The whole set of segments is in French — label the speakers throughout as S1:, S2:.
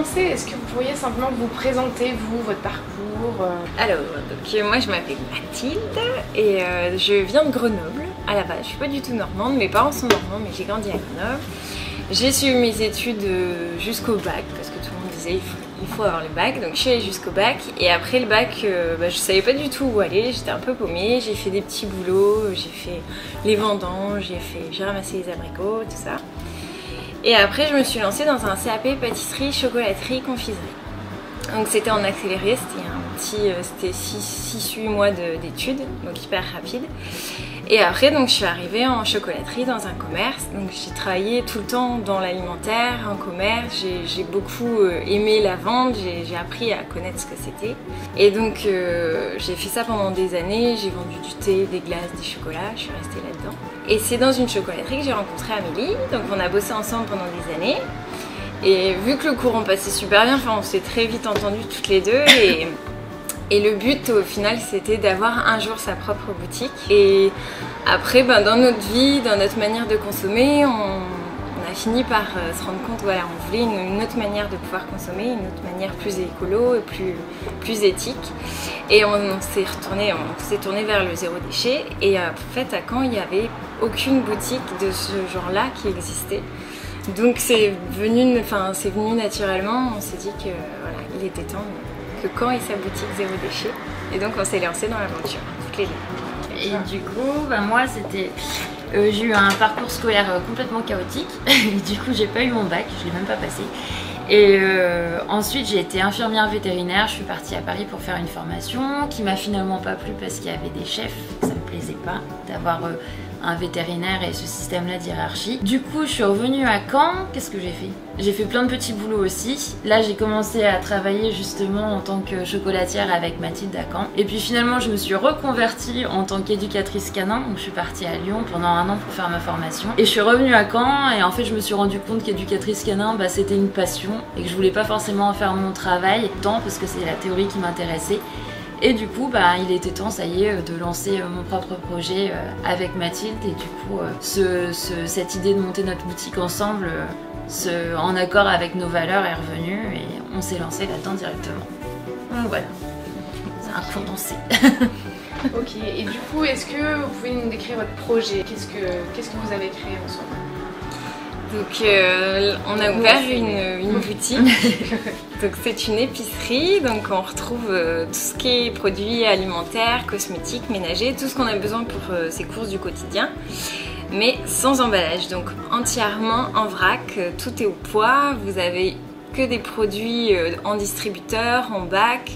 S1: commencer, est-ce que vous pourriez simplement vous présenter, vous, votre parcours
S2: Alors, donc, moi je m'appelle Mathilde et je viens de Grenoble. À la base, je suis pas du tout normande, mes parents sont normands, mais j'ai grandi à Grenoble. J'ai suivi mes études jusqu'au bac, parce que tout le monde disait il faut avoir le bac, donc je suis allée jusqu'au bac. Et après le bac, je savais pas du tout où aller, j'étais un peu paumée, j'ai fait des petits boulots, j'ai fait les vendanges, j'ai ramassé les abricots, tout ça. Et après je me suis lancée dans un CAP pâtisserie, chocolaterie, confiserie. Donc c'était en accéléré, c'était 6-8 mois d'études, donc hyper rapide. Et après donc je suis arrivée en chocolaterie dans un commerce, donc j'ai travaillé tout le temps dans l'alimentaire, en commerce, j'ai beaucoup aimé la vente, j'ai appris à connaître ce que c'était. Et donc j'ai fait ça pendant des années, j'ai vendu du thé, des glaces, des chocolats, je suis restée là-dedans. Et c'est dans une chocolaterie que j'ai rencontré Amélie, donc on a bossé ensemble pendant des années. Et vu que le courant passait super bien, enfin on s'est très vite entendus toutes les deux et le but au final c'était d'avoir un jour sa propre boutique. Et après dans notre vie, dans notre manière de consommer, on a fini par se rendre compte voilà, on voulait une autre manière de pouvoir consommer, une autre manière plus écolo et plus éthique. Et on s'est tourné vers le zéro déchet. Et en fait à Caen il n'y avait aucune boutique de ce genre-là qui existait. Donc c'est venu naturellement, on s'est dit que voilà, il était temps que Caen ait sa boutique zéro déchet. Et donc on s'est lancé dans l'aventure, toutes les deux.
S3: Et du coup, moi c'était... j'ai eu un parcours scolaire complètement chaotique. Et du coup j'ai pas eu mon bac, je l'ai même pas passé. Et ensuite j'ai été infirmière vétérinaire, je suis partie à Paris pour faire une formation qui m'a finalement pas plu parce qu'il y avait des chefs, ça me plaisait pas d'avoir un vétérinaire et ce système-là d'hierarchie. Du coup, je suis revenue à Caen. Qu'est-ce que j'ai fait? J'ai fait plein de petits boulots aussi. Là, j'ai commencé à travailler justement en tant que chocolatière avec Mathilde à Caen. Et puis finalement, je me suis reconvertie en tant qu'éducatrice canin. Donc, je suis partie à Lyon pendant un an pour faire ma formation. Et je suis revenue à Caen et en fait, je me suis rendu compte qu'éducatrice canin, c'était une passion et que je voulais pas forcément en faire mon travail, tant parce que c'est la théorie qui m'intéressait. Et du coup, il était temps, ça y est, de lancer mon propre projet avec Mathilde. Et du coup, cette idée de monter notre boutique ensemble, en accord avec nos valeurs, est revenue et on s'est lancé là-dedans directement. Donc voilà, c'est un condensé.
S1: Ok, et du coup, est-ce que vous pouvez nous décrire votre projet? Qu'est-ce que vous avez créé ensemble?
S2: Donc on a ouvert une boutique, donc c'est une épicerie, donc on retrouve tout ce qui est produits alimentaires, cosmétiques, ménagers, tout ce qu'on a besoin pour ses courses du quotidien, mais sans emballage, donc entièrement en vrac, tout est au poids, vous avez que des produits en distributeur, en bac.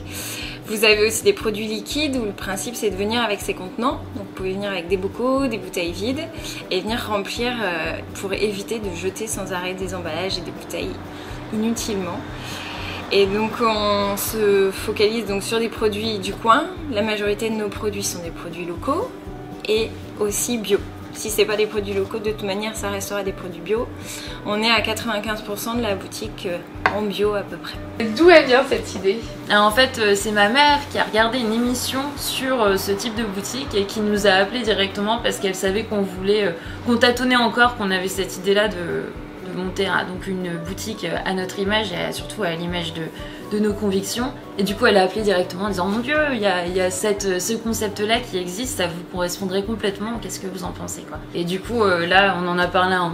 S2: Vous avez aussi des produits liquides où le principe c'est de venir avec ses contenants. Donc vous pouvez venir avec des bocaux, des bouteilles vides et venir remplir pour éviter de jeter sans arrêt des emballages et des bouteilles inutilement. Et donc on se focalise donc sur des produits du coin. La majorité de nos produits sont des produits locaux et aussi bio. Si ce n'est pas des produits locaux, de toute manière, ça restera des produits bio. On est à 95% de la boutique en bio à peu près.
S1: D'où elle vient cette idée?
S3: Alors, en fait, c'est ma mère qui a regardé une émission sur ce type de boutique et qui nous a appelé directement parce qu'elle savait qu'on voulait, qu'on tâtonnait encore, qu'on avait cette idée-là de monter donc une boutique à notre image et surtout à l'image de nos convictions. Et du coup, elle a appelé directement en disant « Mon Dieu, il y a ce concept-là qui existe, ça vous correspondrait complètement, qu'est-ce que vous en pensez ?» quoi. Et du coup, là, on en a parlé en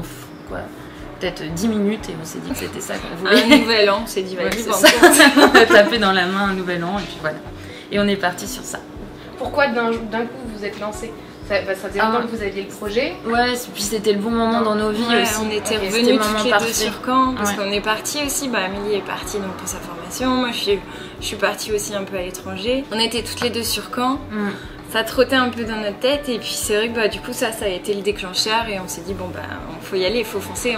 S3: peut-être 10 minutes et on s'est dit que c'était ça qu'on voulait.
S2: Un nouvel an, on s'est dit « Vas-y,
S3: on a tapé dans la main un nouvel an et puis voilà. Et on est parti sur ça.
S1: Pourquoi d'un coup vous vous êtes lancé? Ça faisait longtemps que vous aviez le projet.
S3: Ouais, puis c'était le bon moment dans nos vies aussi.
S2: On était revenus toutes les deux sur Caen parce qu'on est partis aussi. Amélie est partie donc pour sa formation. Moi, je suis partie aussi un peu à l'étranger. On était toutes les deux sur Caen. Ça trottait un peu dans notre tête et puis c'est vrai que du coup ça a été le déclencheur et on s'est dit on faut y aller, il faut foncer.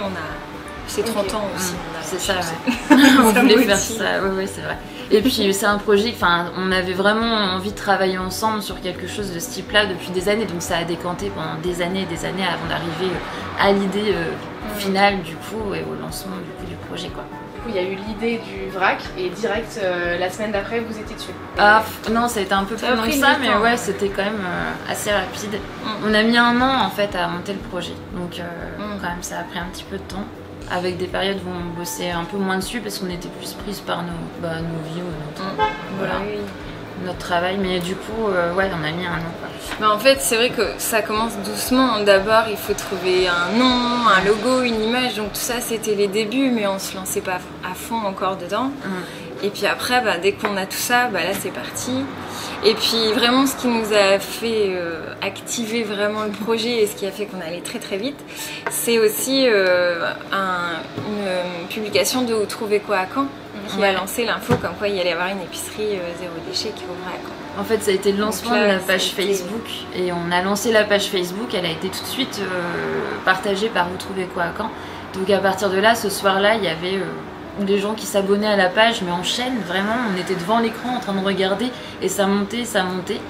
S2: C'est 30 ans aussi.
S3: C'est ça, ouais. On voulait faire ça. Ouais, c'est vrai. Et puis c'est un projet, on avait vraiment envie de travailler ensemble sur quelque chose de ce type-là depuis des années, donc ça a décanté pendant des années avant d'arriver à l'idée finale du coup et au lancement du projet quoi.
S1: Du coup, il y a eu l'idée du vrac et direct la semaine d'après vous étiez dessus.
S3: Non, ça a été un peu plus long que ça, mais ouais, c'était quand même assez rapide. On a mis un an en fait à monter le projet, donc quand même ça a pris un petit peu de temps. avec des périodes où on bossait un peu moins dessus parce qu'on était plus prise par nos vies ou notre travail. Mais du coup, ouais, on a mis un an, quoi.
S2: Bah en fait, c'est vrai que ça commence doucement. D'abord, il faut trouver un nom, un logo, une image. Donc tout ça, c'était les débuts, mais on se lançait pas à fond encore dedans. Et puis après, bah, dès qu'on a tout ça, bah, là, c'est parti. Et puis vraiment, ce qui nous a fait activer vraiment le projet et ce qui a fait qu'on allait très très vite, c'est aussi une publication de Vous trouvez quoi à Caen qui a lancé l'info comme quoi il y allait y avoir une épicerie zéro déchet qui ouvrait à Caen.
S3: En fait, ça a été le lancement de la page Facebook et on a lancé la page Facebook. Elle a été tout de suite partagée par Vous trouvez quoi à Caen. Donc à partir de là, ce soir-là, il y avait des gens qui s'abonnaient à la page, mais en chaîne, vraiment. On était devant l'écran en train de regarder et ça montait, ça montait.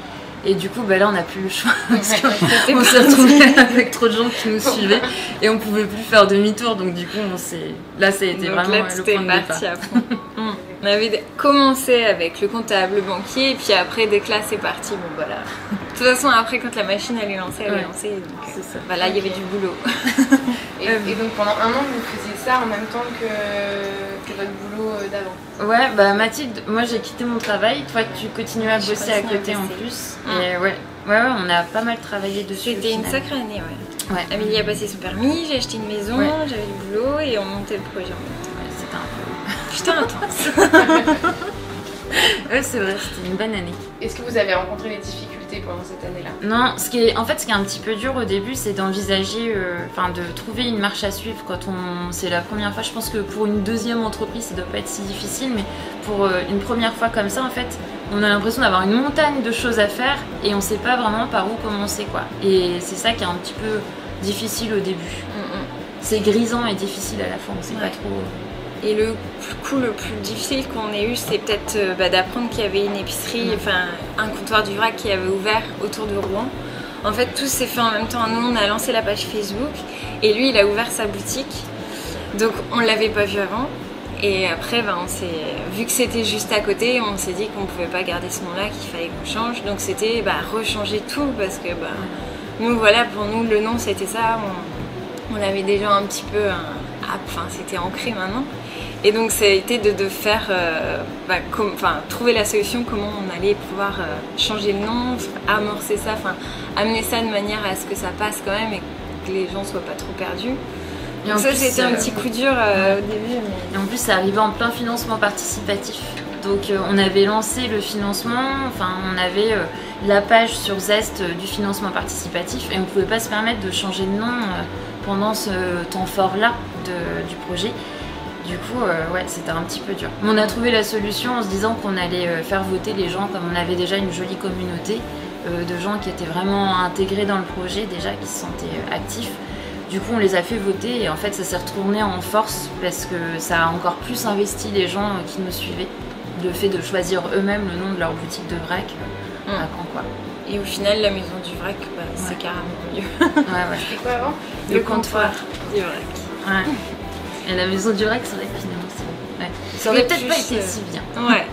S3: Et du coup, bah là, on n'a plus le choix parce qu'on s'est retrouvés avec trop de gens qui nous suivaient et on pouvait plus faire demi-tour. Donc du coup, là, ça a été
S2: donc
S3: vraiment
S2: là,
S3: le point de départ.
S2: À fond. On avait commencé avec le comptable, le banquier, et puis après, dès que là, c'est parti. Bon, voilà. De toute façon, après, quand la machine elle est lancée, elle est lancée. Donc,
S3: c'est ça.
S2: Bah, là, il y avait du boulot.
S1: Et donc pendant un an, vous faisiez ça en même temps que votre boulot d'avant?
S3: Ouais, bah Mathilde, moi j'ai quitté mon travail, toi tu continues à bosser à côté en plus. Et ouais, on a pas mal travaillé dessus.
S2: C'était une sacrée année, ouais. Amélie a passé son permis, j'ai acheté une maison, j'avais du boulot et on montait le projet en même temps. Ouais, c'était un peu... Putain, intense.
S3: Ouais, c'est vrai, c'était une bonne année.
S1: Est-ce que vous avez rencontré des difficultés pendant cette année-là?
S3: Non, ce qui est un petit peu dur au début, c'est d'envisager, de trouver une marche à suivre quand c'est la première fois. Je pense que pour une deuxième entreprise, ça doit pas être si difficile, mais pour une première fois comme ça, en fait, on a l'impression d'avoir une montagne de choses à faire et on sait pas vraiment par où commencer, quoi. Et c'est ça qui est un petit peu difficile au début. C'est grisant et difficile à la fois, on sait pas trop.
S2: Et le coup le plus difficile qu'on ait eu, c'est peut-être d'apprendre qu'il y avait une épicerie, enfin un comptoir du vrac qui avait ouvert autour de Rouen. En fait, tout s'est fait en même temps. Nous, on a lancé la page Facebook et lui, il a ouvert sa boutique. Donc, on ne l'avait pas vu avant. Et après, vu que c'était juste à côté, on s'est dit qu'on ne pouvait pas garder ce nom-là, qu'il fallait qu'on change. Donc, c'était rechanger tout parce que nous, voilà, pour nous, le nom, c'était ça. On avait déjà un petit peu... c'était ancré maintenant. Et donc ça a été de faire, trouver la solution, comment on allait pouvoir changer le nom, amorcer ça, amener ça de manière à ce que ça passe quand même et que les gens soient pas trop perdus. Donc ça c'était un petit coup dur au début. Mais...
S3: Et en plus ça arrivait en plein financement participatif. Donc on avait lancé le financement, on avait la page sur Zest du financement participatif et on ne pouvait pas se permettre de changer de nom pendant ce temps fort-là du projet. Du coup, c'était un petit peu dur. Mais on a trouvé la solution en se disant qu'on allait faire voter les gens, comme on avait déjà une jolie communauté de gens qui étaient vraiment intégrés dans le projet, déjà qui se sentaient actifs. Du coup, on les a fait voter et en fait, ça s'est retourné en force parce que ça a encore plus investi les gens qui nous suivaient. Le fait de choisir eux-mêmes le nom de leur boutique de vrac à Caen, quoi.
S2: Et au final, la maison du vrac, c'est carrément mieux.
S1: C'était quoi avant?
S2: Le comptoir du vrac.
S3: Ouais. Et la maison du vrac, c'est vrai que finalement, ça aurait peut-être pas été si bien.
S2: Ouais.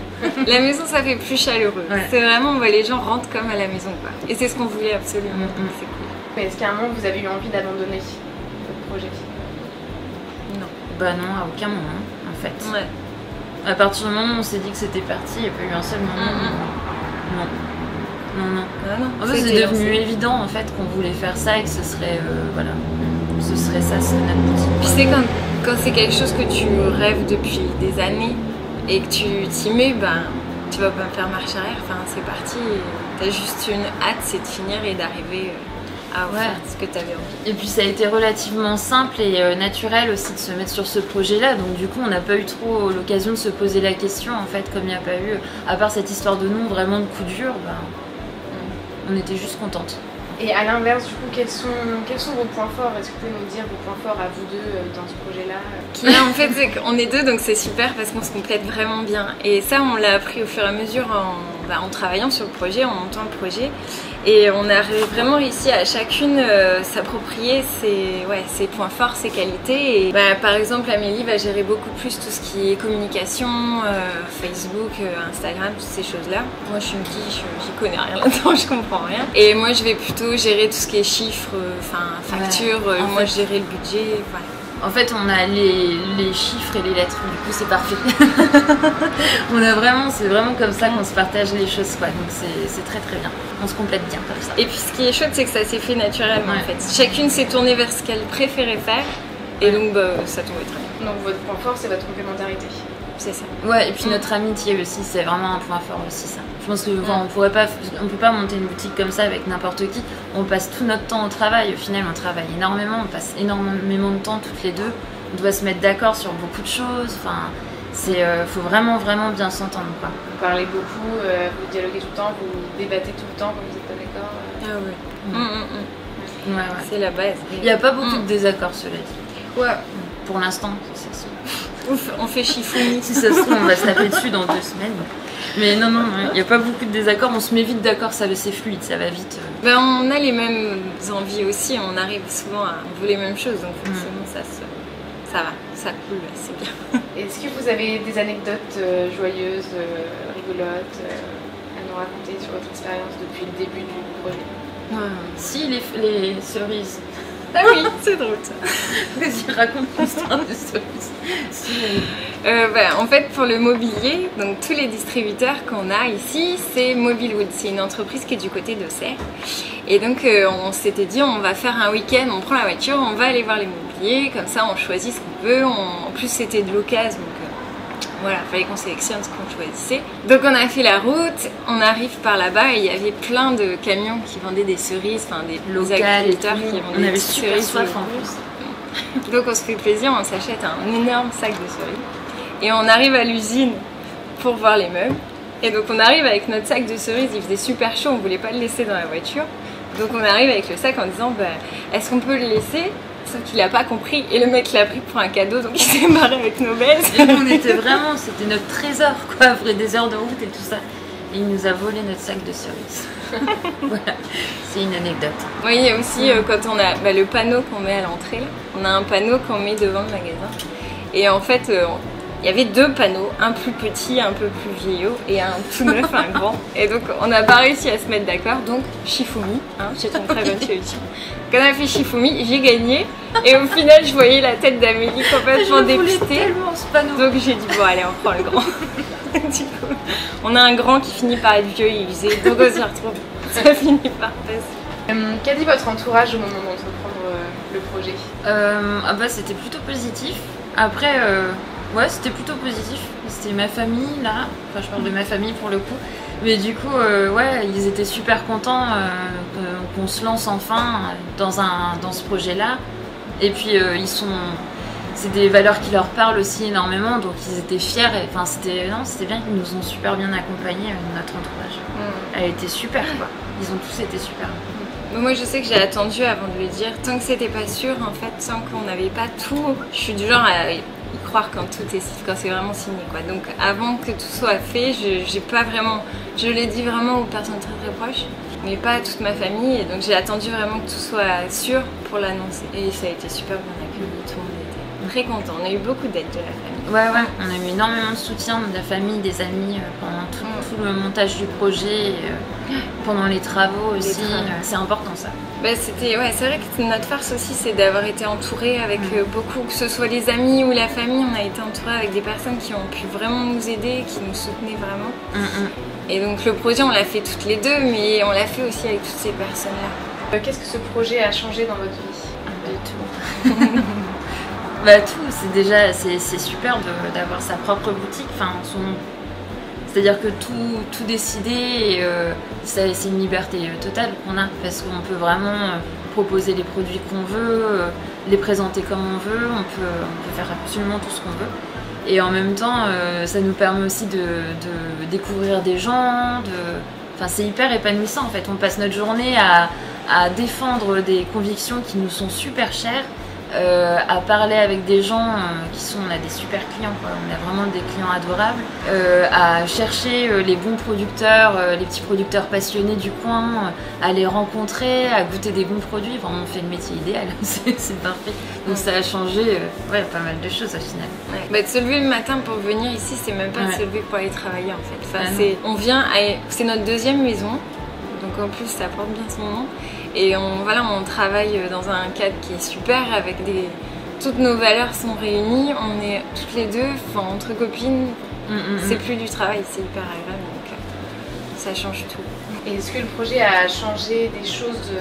S2: La maison, ça fait plus chaleureux. Ouais. C'est vraiment, les gens rentrent comme à la maison, quoi. Et c'est ce qu'on voulait absolument. C'est cool.
S1: Mais est-ce qu'à un moment, vous avez eu envie d'abandonner votre projet?
S3: Non. Bah non, à aucun moment, en fait. Ouais. À partir du moment où on s'est dit que c'était parti, il n'y a pas eu un seul moment. Non. En fait, c'est devenu évident en fait qu'on voulait faire ça et que ce serait ce serait ça, c'est notre boutique.
S2: Puis c'est quand c'est quelque chose que tu rêves depuis des années et que tu t'y mets, tu vas pas faire marche arrière. C'est parti. T'as juste une hâte, c'est de finir et d'arriver à faire ce que t'avais envie.
S3: Et puis ça a été relativement simple et naturel aussi de se mettre sur ce projet-là. Donc du coup, on n'a pas eu trop l'occasion de se poser la question en fait, comme il n'y a pas eu, à part cette histoire de nom vraiment de coup dur. On était juste contente.
S1: Et à l'inverse, du coup, quels sont vos points forts? Est-ce que vous pouvez nous dire vos points forts à vous deux dans ce projet-là?
S2: En fait, c'est qu'on est deux, donc c'est super parce qu'on se complète vraiment bien. Et ça, on l'a appris au fur et à mesure en travaillant sur le projet, en montant le projet. Et on a vraiment réussi à chacune s'approprier ses points forts, ses qualités. Et, par exemple, Amélie va gérer beaucoup plus tout ce qui est communication, Facebook, Instagram, toutes ces choses-là. Moi, je suis une fille, j'y connais rien là-dedans, je comprends rien. Et moi, je vais plutôt gérer tout ce qui est chiffres, factures. Moi, je gérais le budget.
S3: En fait, on a les chiffres et les lettres, du coup c'est parfait. C'est vraiment comme ça qu'on se partage les choses, quoi. Donc c'est très très bien. On se complète bien comme ça.
S2: Et puis ce qui est chouette, c'est que ça s'est fait naturellement en fait. Chacune s'est tournée vers ce qu'elle préférait faire et donc ça tombait très bien.
S1: Donc votre point fort, c'est votre complémentarité.
S2: C'est ça.
S3: Ouais, et puis notre amitié aussi, c'est vraiment un point fort aussi ça. Je pense que on peut pas monter une boutique comme ça avec n'importe qui. On passe tout notre temps au travail. Au final, on travaille énormément, on passe énormément de temps toutes les deux. On doit se mettre d'accord sur beaucoup de choses. Enfin, faut vraiment bien s'entendre, quoi.
S1: Vous parlez beaucoup, vous dialoguez tout le temps, vous débattez tout le temps quand vous n'êtes pas d'accord.
S2: Ah ouais.
S3: Ouais.
S2: C'est la base.
S3: Il n'y a pas beaucoup de désaccords, cela dit.
S2: Ouais.
S3: Pour l'instant, c'est ça.
S2: On fait chiffouille.
S3: Si ça se trouve, on va se taper dessus dans 2 semaines. Mais non, il n'y a pas beaucoup de désaccords. On se met vite d'accord, c'est fluide, ça va vite.
S2: Ben, on a les mêmes envies aussi, on arrive souvent on veut les mêmes choses, donc forcément ça va, ça coule, c'est bien.
S1: Est-ce que vous avez des anecdotes joyeuses, rigolotes à nous raconter sur votre expérience depuis le début du projet?
S3: Si, les cerises.
S2: Ah oui, c'est drôle ça.
S3: Vas-y, raconte l'histoire des cerises.
S2: En fait, pour le mobilier, donc tous les distributeurs qu'on a ici, c'est Mobilewood. C'est une entreprise qui est du côté d'Auxerre. Et donc, on s'était dit, on va faire un week-end, on prend la voiture, on va aller voir les mobiliers. Comme ça, on choisit ce qu'on veut. En plus, c'était de l'occasion, donc voilà, il fallait qu'on sélectionne ce qu'on choisissait. Donc, on a fait la route, on arrive par là-bas et il y avait plein de camions qui vendaient des cerises, enfin des agriculteurs qui vendaient des cerises.
S3: Soif en plus.
S2: Donc, on se fait plaisir, on s'achète un énorme sac de cerises. Et on arrive à l'usine pour voir les meubles. Et donc on arrive avec notre sac de cerises, il faisait super chaud, on voulait pas le laisser dans la voiture. Donc on arrive avec le sac en disant est-ce qu'on peut le laisser? Sauf qu'il a pas compris et le mec l'a pris pour un cadeau, donc il s'est barré avec nos belles.
S3: Et nous, c'était notre trésor, quoi, après des heures de route et tout ça. Et il nous a volé notre sac de cerises. Voilà, c'est une anecdote.
S2: Oui, il y a aussi quand on a le panneau qu'on met à l'entrée, là. On a un panneau qu'on met devant le magasin. Et en fait, il y avait 2 panneaux, un plus petit, un peu plus vieillot, et un tout neuf, un grand. Et donc on n'a pas réussi à se mettre d'accord, donc Shifumi, c'est une très bonne solution. Quand on a fait Shifumi, j'ai gagné, et au final je voyais la tête d'Amélie complètement dépitée. Donc j'ai dit bon allez, on prend le grand. Du coup, on a un grand qui finit par être vieux et usé, donc on s'y retrouve, ça finit par passer.
S1: Qu'a dit votre entourage au moment d'entreprendre le projet?
S3: C'était plutôt positif. Après, ouais, c'était plutôt positif. C'était ma famille, là. Enfin, je parle de ma famille pour le coup. Mais du coup, ouais, ils étaient super contents qu'on se lance enfin dans ce projet-là. Et puis, c'est des valeurs qui leur parlent aussi énormément, donc ils étaient fiers. Enfin, c'était bien, ils nous ont super bien accompagnés, notre entourage. Elle était super, quoi. Ils ont tous été super.
S2: Moi je sais que j'ai attendu avant de le dire, tant que c'était pas sûr en fait, tant qu'on n'avait pas tout, je suis du genre à y croire quand c'est vraiment signé quoi. Donc avant que tout soit fait, je l'ai dit vraiment aux personnes très très proches, mais pas à toute ma famille, et donc j'ai attendu vraiment que tout soit sûr pour l'annoncer. Et ça a été super bien accueilli, tout le monde était très content, on a eu beaucoup d'aide de la famille.
S3: Ouais, on a eu énormément de soutien de la famille, des amis pendant tout le montage du projet, pendant les travaux aussi. C'est important ça.
S2: C'est vrai que notre force aussi, c'est d'avoir été entouré avec beaucoup, que ce soit les amis ou la famille, on a été entouré avec des personnes qui ont pu vraiment nous aider, qui nous soutenaient vraiment. Et donc le projet, on l'a fait toutes les deux, mais on l'a fait aussi avec toutes ces personnes-là.
S1: Qu'est-ce que ce projet a changé dans votre vie?
S3: De tout. C'est super d'avoir sa propre boutique, c'est-à-dire que tout décider, c'est une liberté totale qu'on a, parce qu'on peut vraiment proposer les produits qu'on veut, les présenter comme on veut, on peut faire absolument tout ce qu'on veut. Et en même temps, ça nous permet aussi de découvrir des gens, c'est hyper épanouissant en fait. On passe notre journée à défendre des convictions qui nous sont super chères, à parler avec des gens on a des super clients, quoi. On a vraiment des clients adorables, à chercher les bons producteurs, les petits producteurs passionnés du coin, à les rencontrer, à goûter des bons produits. Enfin, on fait le métier idéal, c'est parfait. Donc ça a changé pas mal de choses au final.
S2: De se lever le matin pour venir ici, c'est même pas de se lever pour aller travailler en fait. On vient, c'est notre 2e maison, donc en plus ça porte bien son nom. Et on travaille dans un cadre qui est super avec toutes nos valeurs sont réunies, on est toutes les deux, enfin entre copines, c'est plus du travail, c'est hyper agréable, donc ça change tout.
S1: Et est-ce que le projet a changé des choses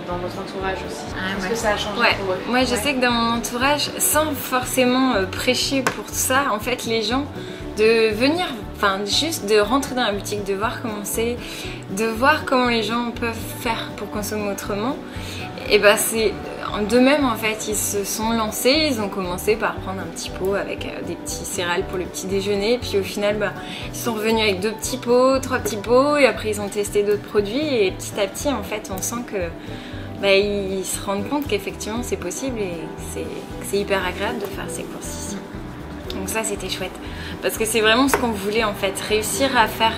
S1: dans votre entourage aussi? Est-ce que ça a changé pour eux?
S2: Moi je sais que dans mon entourage, sans forcément prêcher pour ça, en fait les gens de venir, enfin juste de rentrer dans la boutique, de voir comment c'est, de voir comment les gens peuvent faire pour consommer autrement, et bah c'est d'eux-mêmes en fait, ils se sont lancés, ils ont commencé par prendre un petit pot avec des petits céréales pour le petit déjeuner, puis au final bah, ils sont revenus avec 2 petits pots, 3 petits pots, et après ils ont testé d'autres produits, et petit à petit en fait on sent que bah, ils se rendent compte qu'effectivement c'est possible et que c'est hyper agréable de faire ces courses ici. Donc ça c'était chouette, parce que c'est vraiment ce qu'on voulait en fait, réussir à faire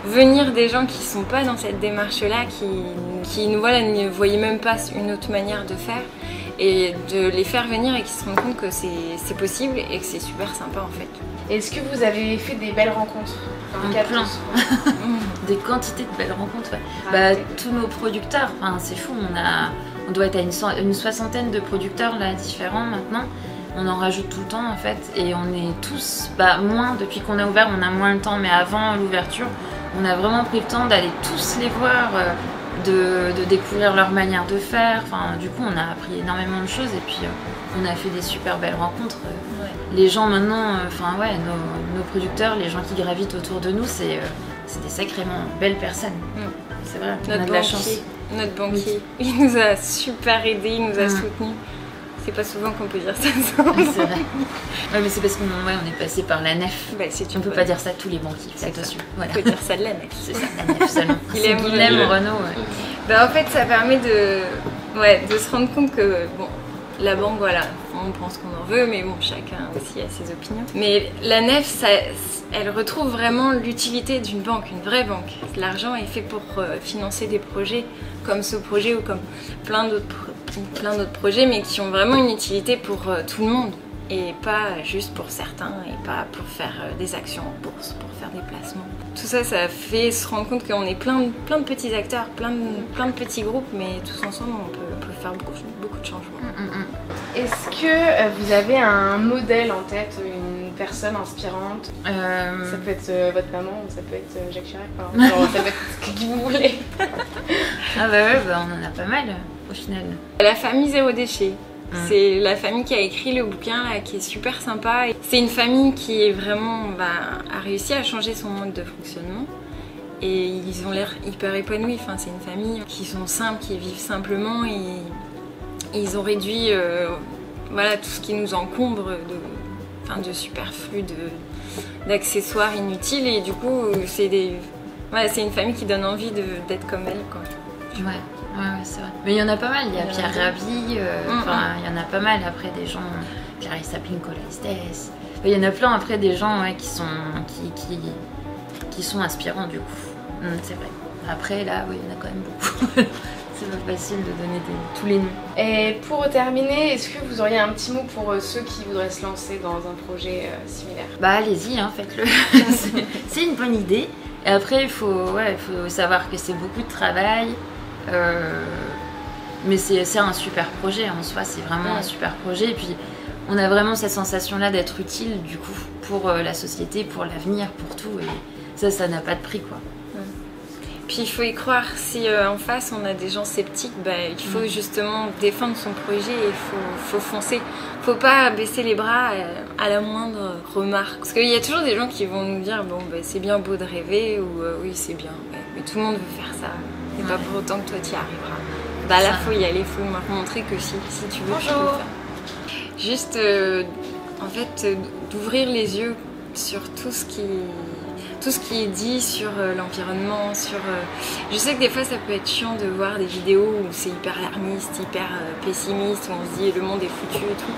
S2: venir des gens qui sont pas dans cette démarche là, qui voilà, ne voyaient même pas une autre manière de faire, et de les faire venir et qui se rendent compte que c'est possible et que c'est super sympa en fait.
S1: Est-ce que vous avez fait des belles rencontres dans le
S3: Plein. Des quantités de belles rencontres, ouais. Bah, tous nos producteurs, enfin, c'est fou, on doit être à une soixantaine de producteurs là différents maintenant. On en rajoute tout le temps en fait, et on est tous, bah moins depuis qu'on a ouvert, on a moins le temps, mais avant l'ouverture, on a vraiment pris le temps d'aller tous les voir, de découvrir leur manière de faire. Enfin, du coup, on a appris énormément de choses, et puis on a fait des super belles rencontres. Les gens maintenant, enfin ouais, nos producteurs, les gens qui gravitent autour de nous, c'est des sacrément belles personnes. C'est vrai, on a de la chance.
S2: Notre banquier, il nous a super aidés, il nous a soutenus. C'est pas souvent qu'on peut dire ça.
S3: C'est vrai. Ouais, mais c'est parce qu'on est passé par la nef.
S2: Bah,
S3: on peut pas dire ça à tous les banquiers, attention.
S2: Voilà. On peut dire ça de la nef.
S3: C'est ça, la nef seulement.
S2: Guilhem
S3: Renaud.
S2: Bah, en fait, ça permet de se rendre compte que bon, la banque, voilà, on pense qu'on en veut, mais bon, chacun aussi a ses opinions. Mais la nef, elle retrouve vraiment l'utilité d'une banque, une vraie banque. L'argent est fait pour financer des projets comme ce projet ou comme plein d'autres projets, mais qui ont vraiment une utilité pour tout le monde, et pas juste pour certains, et pas pour faire des actions en bourse, pour faire des placements. Tout ça, ça fait se rendre compte qu'on est plein de petits acteurs, plein de petits groupes, mais tous ensemble on peut faire beaucoup de changements.
S1: Est-ce que vous avez un modèle en tête, une personne inspirante? Ça peut être votre maman, ça peut être Jacques Chirac, genre, ça peut être qui vous voulez.
S3: Ah bah ouais, bah on en a pas mal au final.
S2: La famille Zéro Déchet. C'est la famille qui a écrit le bouquin là, qui est super sympa. C'est une famille qui est vraiment a réussi à changer son mode de fonctionnement, et ils ont l'air hyper épanouis. Enfin, c'est une famille qui sont simples, qui vivent simplement, et ils ont réduit voilà, tout ce qui nous encombre de superflu, d'accessoires inutiles, et du coup c'est une famille qui donne envie d'être comme elle, quoi.
S3: Ouais, c'est vrai. Mais il y en a pas mal, il y a Pierre Rabhi, il y en a pas mal après des gens, Clarisse Sapling, Nicolas Estes. Il y en a plein après des gens qui sont inspirants du coup. C'est vrai. Après là, oui, il y en a quand même beaucoup. C'est pas facile de donner tous les noms.
S1: Et pour terminer, est-ce que vous auriez un petit mot pour ceux qui voudraient se lancer dans un projet similaire?
S3: Bah allez-y, hein, faites-le. C'est une bonne idée. Et après, il faut savoir que c'est beaucoup de travail. Mais c'est un super projet en soi, c'est vraiment un super projet. Et puis on a vraiment cette sensation là d'être utile du coup pour la société, pour l'avenir, pour tout, et ça n'a pas de prix, quoi.
S2: Puis il faut y croire. Si en face on a des gens sceptiques, bah, il faut justement défendre son projet, et il faut foncer. Faut pas baisser les bras à la moindre remarque, parce qu'il y a toujours des gens qui vont nous dire bon bah, c'est bien beau de rêver, ou oui c'est bien, mais tout le monde veut faire ça. Et pas pour autant que toi tu y arriveras. Bah là faut y aller, faut montrer que si tu veux, tu peux le faire. Juste en fait d'ouvrir les yeux sur tout ce qui est dit sur l'environnement, je sais que des fois ça peut être chiant de voir des vidéos où c'est hyper alarmiste, hyper pessimiste, où on se dit le monde est foutu et tout.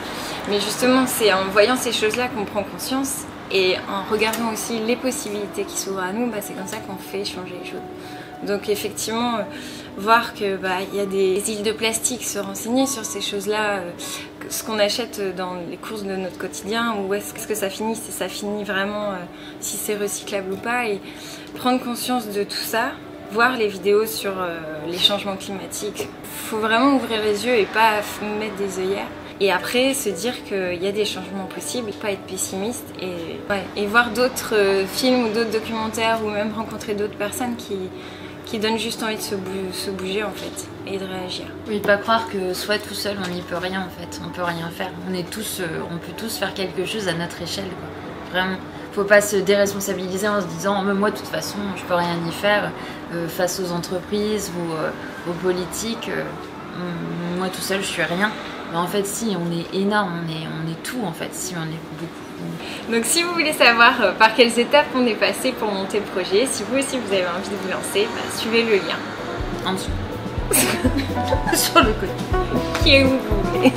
S2: Mais justement c'est en voyant ces choses-là qu'on prend conscience, et en regardant aussi les possibilités qui s'ouvrent à nous, bah, c'est comme ça qu'on fait changer les choses. Donc effectivement, voir que y a des îles de plastique, se renseigner sur ces choses-là, ce qu'on achète dans les courses de notre quotidien, où est-ce que ça finit, si ça finit vraiment, si c'est recyclable ou pas, et prendre conscience de tout ça, voir les vidéos sur les changements climatiques. Il faut vraiment ouvrir les yeux et pas mettre des œillères. Et après, se dire qu'il y a des changements possibles, pas être pessimiste et voir d'autres films ou d'autres documentaires ou même rencontrer d'autres personnes qui donnent juste envie de se bouger en fait et de réagir.
S3: Oui, pas croire que soit tout seul on n'y peut rien en fait, on peut rien faire. On peut tous faire quelque chose à notre échelle quoi. Vraiment. Faut pas se déresponsabiliser en se disant mais moi de toute façon je peux rien y faire face aux entreprises ou aux politiques. Moi tout seul je suis rien. Mais en fait si, on est énorme, on est tout en fait, si on est beaucoup.
S2: Donc si vous voulez savoir par quelles étapes on est passé pour monter le projet, si vous aussi vous avez envie de vous lancer, suivez le lien.
S3: En dessous. Sur le côté.
S2: Qui est où vous voulez.